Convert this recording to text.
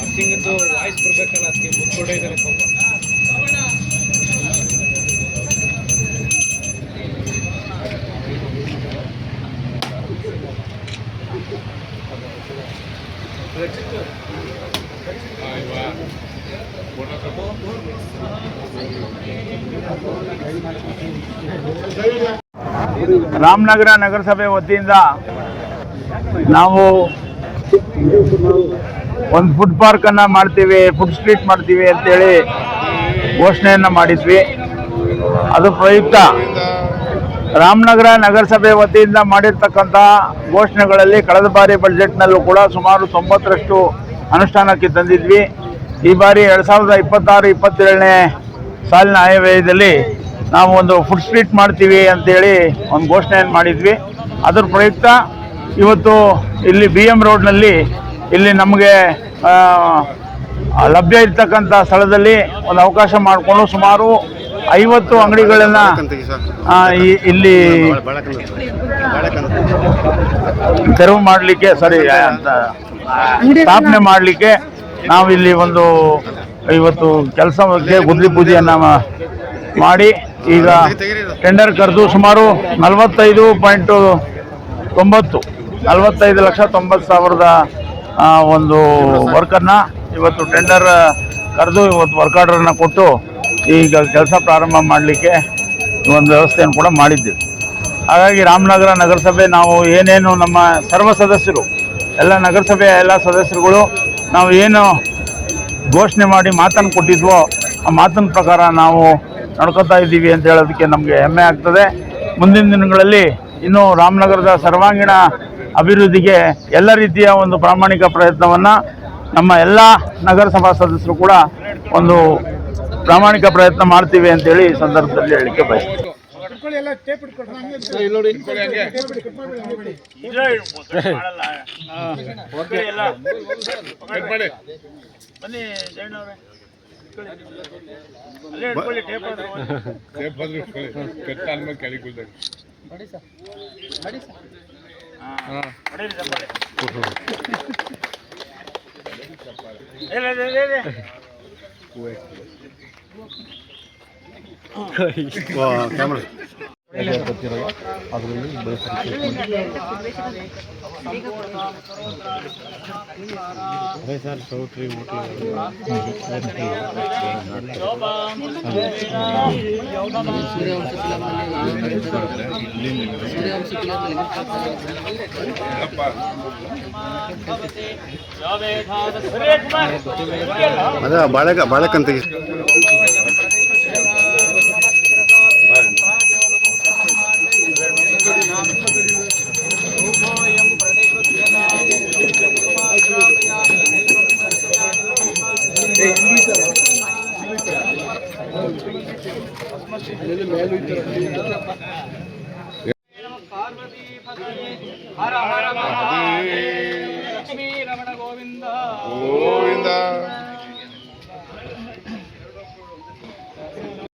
ನರ್ಸಿಂಗದ್ದು voice ಬರಬೇಕಲ್ಲ, ಅದಕ್ಕೆ ಮುತ್ಕೊಡೇ ಇದ್ದಾರೆ ಪಾಪ. ರಾಮನಗರ ನಗರಸಭೆ ವತಿಯಿಂದ ನಾವು ಒಂದು ಫುಡ್ ಪಾರ್ಕನ್ನು ಮಾಡ್ತೀವಿ, ಫುಡ್ ಸ್ಟ್ರೀಟ್ ಮಾಡ್ತೀವಿ ಅಂತೇಳಿ ಘೋಷಣೆಯನ್ನು ಮಾಡಿದ್ವಿ. ಅದು ಪ್ರಯುಕ್ತ ರಾಮನಗರ ನಗರಸಭೆ ವತಿಯಿಂದ ಮಾಡಿರ್ತಕ್ಕಂಥ ಘೋಷಣೆಗಳಲ್ಲಿ ಕಳೆದ ಬಾರಿ ಬಜೆಟ್ನಲ್ಲೂ ಕೂಡ ಸುಮಾರು 90ರಷ್ಟು ಅನುಷ್ಠಾನಕ್ಕೆ ತಂದಿದ್ವಿ. ಈ ಬಾರಿ 2026-27ನೇ ಸಾಲಿನ ಆಯವ್ಯಯದಲ್ಲಿ ನಾವು ಒಂದು ಫುಡ್ ಸ್ಟ್ರೀಟ್ ಮಾಡ್ತೀವಿ ಅಂತೇಳಿ ಒಂದು ಘೋಷಣೆಯನ್ನು ಮಾಡಿದ್ವಿ. ಅದರ ಪ್ರಯುಕ್ತ ಇವತ್ತು ಇಲ್ಲಿ BM ರೋಡ್ನಲ್ಲಿ ಇಲ್ಲಿ ನಮಗೆ ಲಭ್ಯ ಇರ್ತಕ್ಕಂಥ ಸ್ಥಳದಲ್ಲಿ ಒಂದು ಅವಕಾಶ ಮಾಡಿಕೊಂಡು ಸುಮಾರು 50 ಅಂಗಡಿಗಳನ್ನು ಇಲ್ಲಿ ತೆರವು ಮಾಡಲಿಕ್ಕೆ ಸ್ಥಾಪನೆ ಮಾಡಲಿಕ್ಕೆ ನಾವು ಇಲ್ಲಿ ಒಂದು ಇವತ್ತು ಕೆಲಸಕ್ಕೆ ಗುದ್ಲಿ ಪೂಜೆಯನ್ನು ಮಾಡಿ ಈಗ ಟೆಂಡರ್ ಕರೆದು ಸುಮಾರು 45,90,000 ಒಂದು ವರ್ಕನ್ನು ಇವತ್ತು ಟೆಂಡರ್ ಕರೆದು ಇವತ್ತು ವರ್ಕ್ ಆರ್ಡರನ್ನು ಕೊಟ್ಟು ಈಗ ಕೆಲಸ ಪ್ರಾರಂಭ ಮಾಡಲಿಕ್ಕೆ ಒಂದು ವ್ಯವಸ್ಥೆಯನ್ನು ಕೂಡ ಮಾಡಿದ್ದೀವಿ. ಹಾಗಾಗಿ ರಾಮನಗರ ನಗರಸಭೆ ನಾವು ಏನೇನು ನಮ್ಮ ಸರ್ವ ಸದಸ್ಯರು ಎಲ್ಲ ನಗರಸಭೆಯ ಎಲ್ಲ ಸದಸ್ಯರುಗಳು ನಾವು ಏನು ಘೋಷಣೆ ಮಾಡಿ ಮಾತನ್ನು ಕೊಟ್ಟಿದ್ವೋ ಆ ಮಾತಿನ ಪ್ರಕಾರ ನಾವು ನಡ್ಕೊತಾ ಇದ್ದೀವಿ ಅಂತ ಹೇಳೋದಕ್ಕೆ ನಮಗೆ ಹೆಮ್ಮೆ ಆಗ್ತದೆ. ಮುಂದಿನ ದಿನಗಳಲ್ಲಿ ಇನ್ನೂ ರಾಮನಗರದ ಸರ್ವಾಂಗೀಣ ಅಭಿವೃದ್ಧಿಗೆ ಎಲ್ಲ ರೀತಿಯ ಒಂದು ಪ್ರಾಮಾಣಿಕ ಪ್ರಯತ್ನವನ್ನು ನಮ್ಮ ಎಲ್ಲ ನಗರಸಭಾ ಸದಸ್ಯರು ಕೂಡ ಒಂದು ಪ್ರಾಮಾಣಿಕ ಪ್ರಯತ್ನ ಮಾಡ್ತೀವಿ ಅಂತೇಳಿ ಈ ಸಂದರ್ಭದಲ್ಲಿ ಹೇಳಿಕೆ ಬಯಸ್ತೀವಿ. ಕ್ಯಾಮ್ರಾ ಅದರಲ್ಲಿ ಸರ್ ಚೌಟ್ರಿ ಅದ ಬಾಳೆಕಂತ ಗೋವಿಂದ